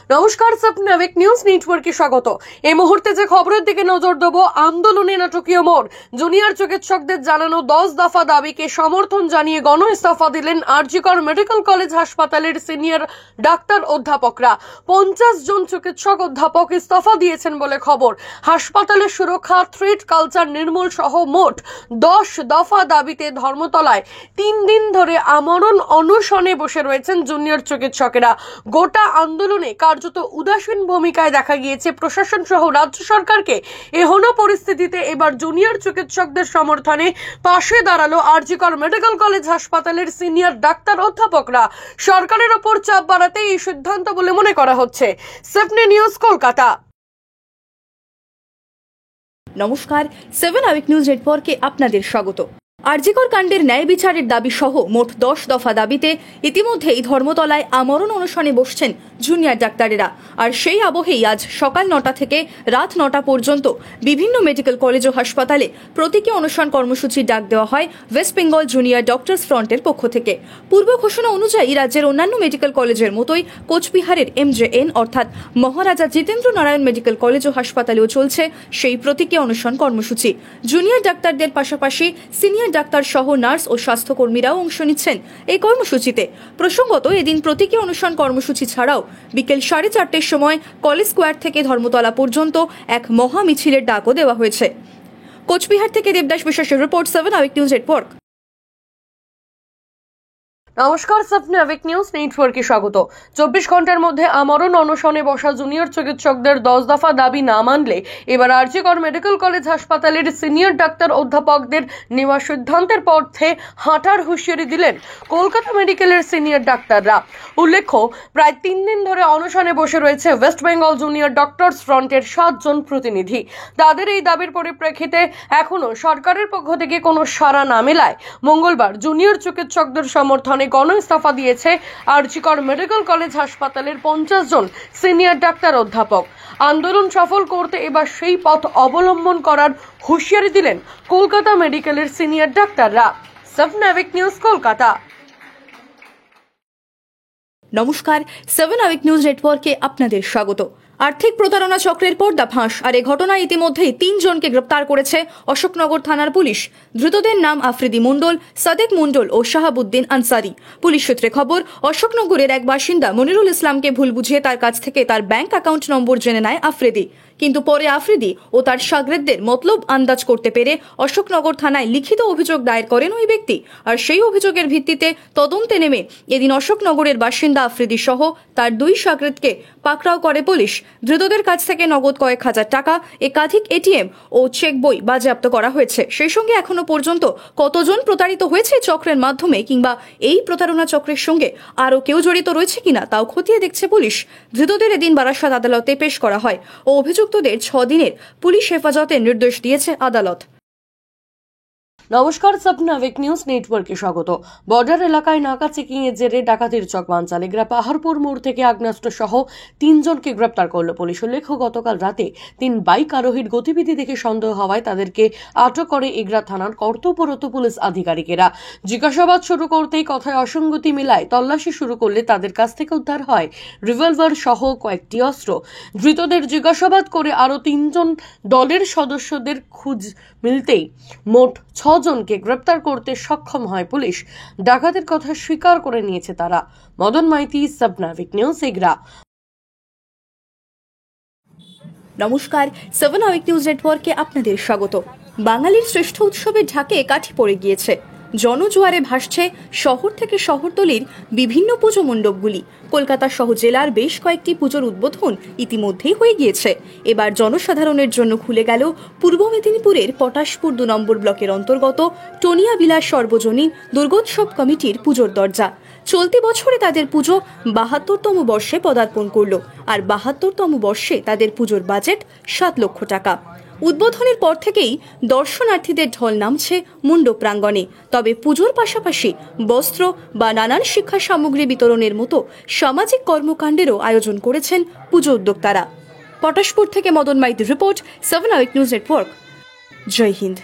নমস্কার, স্বপ্নবিক নিউজ নেটওয়ার্কে স্বাগত। এই মুহূর্তে যে খবরের দিকে নজর দেব, আন্দোলনে নাটকীয় মোড়। জুনিয়র চিকিৎসকদের জানানো 10 দফা দাবিকে সমর্থন জানিয়ে গণ ইস্তফা দিলেন আরজি কর মেডিকেল কলেজ হাসপাতালের সিনিয়র ডাক্তার অধ্যাপকরা। 50 জন চিকিৎসক অধ্যাপক ইস্তফা দিয়েছেন বলে খবর। হাসপাতালের সুরক্ষা, থ্রেট কালচার নির্মূল সহ মোট 10 দফা দাবিতে ধর্মতলায় 3 দিন ধরে আমরণ অনশনে বসে রয়েছেন জুনিয়র চিকিৎসকেরা। গোটা আন্দোলনে কার্যত উদাসীন ভূমিকায় দেখা গিয়েছে প্রশাসন সহ রাজ্য সরকারকে। এহেন পরিস্থিতিতে এবার জুনিয়র চিকিৎসকদের সমর্থনে পাশে দাঁড়ালো আরজি কর মেডিকেল কলেজ হাসপাতালের সিনিয়র ডাক্তার অধ্যাপকরা। সরকারের ওপর চাপ বাড়াতে এই সিদ্ধান্ত বলে মনে করা হচ্ছে। Seven news, Kolkata. নমস্কার, 7 আউইক নিউজ নেটওয়ার্কে আপনাদের স্বাগত। আরজিকর কাণ্ডের ন্যায় বিচারের দাবি সহ মোট 10 দফা দাবিতে ইতিমধ্যেই ধর্মতলায় আমরণ অনশনে বসছেন জুনিয়র ডাক্তারেরা। আর সেই আবহেই আজ সকাল 9টা থেকে রাত 9টা পর্যন্ত বিভিন্ন মেডিকেল কলেজ ও হাসপাতালে প্রতীকী অনশন কর্মসূচির ডাক দেওয়া হয় ওয়েস্ট বেঙ্গল জুনিয়র ডক্টরস ফ্রন্টের পক্ষ থেকে। পূর্ব ঘোষণা অনুযায়ী রাজ্যের অন্যান্য মেডিকেল কলেজের মতোই কোচবিহারের MJN অর্থাৎ মহারাজা জিতেন্দ্র নারায়ণ মেডিকেল কলেজ ও হাসপাতালেও চলছে সেই প্রতীকী অনশন কর্মসূচি। জুনিয়র ডাক্তারদের পাশাপাশি সিনিয়র ডাক্তার সহ নার্স ও স্বাস্থ্যকর্মীরাও অংশ নিচ্ছেন এই কর্মসূচিতে। প্রসঙ্গত, এদিন প্রতীকী অনুষ্ঠান কর্মসূচি ছাড়াও বিকেল 4:30টার সময় কলেজ স্কোয়ার থেকে ধর্মতলা পর্যন্ত এক মহা মিছিলের ডাকও দেওয়া হয়েছে। কোচবিহার থেকে দেবদাস বিশ্বাসের রিপোর্ট, 7 আউইক নিউজ নেটওয়ার্ক। নমস্কার, স্বপ্নবিক নিউজ নেটওয়ার্কে স্বাগত। 24 ঘন্টার মধ্যে আমরণ অনশনে বসা জুনিয়র চিকিৎসকদের 10 দফা দাবি না মানলে এবার আরজি কর মেডিকেল কলেজ হাসপাতালের সিনিয়র ডাক্তার অধ্যাপকদের নেওয়া সিদ্ধান্তের পথে হাঁটার হুঁশিয়ারি দিলেন কলকাতা মেডিকেলের সিনিয়র ডাক্তাররা। উল্লেখ্য, প্রায় 3 দিন ধরে অনশনে বসে রয়েছে ওয়েস্ট বেঙ্গল জুনিয়র ডক্টরস ফ্রন্টের 7 জন প্রতিনিধি। তাদের এই দাবির পরিপ্রেক্ষিতে এখনো সরকারের পক্ষ থেকে কোনো সাড়া না মেলায় মঙ্গলবার জুনিয়র চিকিৎসকদের সমর্থনে গণ ইস্তফা দিয়েছে আরজি কর মেডিকেল কলেজ হাসপাতালের 50 জন সিনিয়র ডাক্তার অধ্যাপক। আন্দোলন সফল করতে এবার সেই পথ অবলম্বন করার হুঁশিয়ারি দিলেন কলকাতা মেডিকেলের সিনিয়র ডাক্তাররা। স্বপ্নবিক নিউজ, কলকাতা। নমস্কার, 7 আউইক নিউজ নেটওয়ার্কে আপনাদের স্বাগত। আর্থিক প্রতারণা চক্রের পর্দা ফাঁস। আর এই ঘটনায় ইতিমধ্যেই 3 জনকে গ্রেপ্তার করেছে অশোকনগর থানার পুলিশ। ধৃতদের নাম আফ্রিদি মণ্ডল, সাদেক মণ্ডল ও শাহাবুদ্দিন আনসারি। পুলিশ সূত্রে খবর, অশোকনগরের এক বাসিন্দা মনিরুল ইসলামকে ভুল বুঝিয়ে তার কাছ থেকে তার ব্যাংক অ্যাকাউন্ট নম্বর জেনে নেয় আফ্রিদি। কিন্তু পরে আফ্রিদি ও তার শাগরেদদের মতলব আন্দাজ করতে পেরে অশোকনগর থানায় লিখিত অভিযোগ দায়ের করেন ওই ব্যক্তি। আর সেই অভিযোগের ভিত্তিতে তদন্তে নেমে এদিন অশোকনগরের বাসিন্দা আফ্রিদি সহ তার 2 শাগরেদকে পাকড়াও করে পুলিশ। ধৃতদের কাছ থেকে নগদ কয়েক হাজার টাকা, একাধিক ATM ও চেক বই বাজেয়াপ্ত করা হয়েছে। সেই সঙ্গে এখনো পর্যন্ত কতজন প্রতারিত হয়েছে চক্রের মাধ্যমে কিংবা এই প্রতারণা চক্রের সঙ্গে আরও কেউ জড়িত রয়েছে কিনা তাও খতিয়ে দেখছে পুলিশ। ধৃতদের এদিন বারাসাত আদালতে পেশ করা হয় ও অভিযুক্তদের 6 দিনের পুলিশ হেফাজতের নির্দেশ দিয়েছে আদালত। নমস্কার, স্বপ্নবিক নিউজ নেটওয়ার্কে স্বাগত। বর্ডার এলাকায় নাকা চেকিং এর জেরে ডাকাতির চক্রান্ত চালিয়ে পাহাড়পুর মোড় থেকে আগ্নেয়াস্ত্র সহ 3 জনকে গ্রেপ্তার করল পুলিশ। উল্লেখ্য, গতকাল রাতে 3 বাইক আরোহীর গতিবিধি দেখে সন্দেহ হওয়ায় তাদেরকে আটক করে এগরা থানার কর্তব্যরত পুলিশ আধিকারিকেরা। জিজ্ঞাসাবাদ শুরু করতেই কথায় অসঙ্গতি মিলায় তল্লাশি শুরু করলে তাদের কাছ থেকে উদ্ধার হয় রিভলভার সহ কয়েকটি অস্ত্র। ধৃতদের জিজ্ঞাসাবাদ করে আরও 3 জন দলের সদস্যদের খোঁজ মিলতেই মোট 6 জনকে গ্রেপ্তার করতে সক্ষম হয় পুলিশ। ডাকাতের কথা স্বীকার করে নিয়েছে তারা। মদন মাইতি, স্বপ্নবিক নিউজ, এগরা। নমস্কার, 7 আউইক নিউজ নেটওয়ার্কে আপনাদের স্বাগত। বাঙালির শ্রেষ্ঠ উৎসবের ঢাকে কাঠি পড়ে গিয়েছে। জনজোয়ারে ভাসছে শহর থেকে শহরতলির বিভিন্ন পুজো মণ্ডপগুলি। কলকাতা সহ জেলার বেশ কয়েকটি পুজোর উদ্বোধন ইতিমধ্যেই হয়ে গিয়েছে। এবার জনসাধারণের জন্য খুলে গেল পূর্ব মেদিনীপুরের পটাশপুর 2 নম্বর ব্লকের অন্তর্গত টনিয়া বিলাস সর্বজনীন দুর্গোৎসব কমিটির পুজোর দরজা। চলতি বছরে তাদের পুজো 72তম বর্ষে পদার্পণ করল। আর 72তম বর্ষে তাদের পুজোর বাজেট 7 লক্ষ টাকা। উদ্বোধনের পর থেকেই দর্শনার্থীদের ঢল নামছে মণ্ডপ প্রাঙ্গণে। তবে পুজোর পাশাপাশি বস্ত্র বা নানান শিক্ষা সামগ্রী বিতরণের মতো সামাজিক কর্মকাণ্ডেরও আয়োজন করেছেন পুজো উদ্যোক্তারা। পটাশপুর থেকে মদন মাইতির রিপোর্ট, 7 আউইক নিউজ নেটওয়ার্ক। জয় হিন্দ।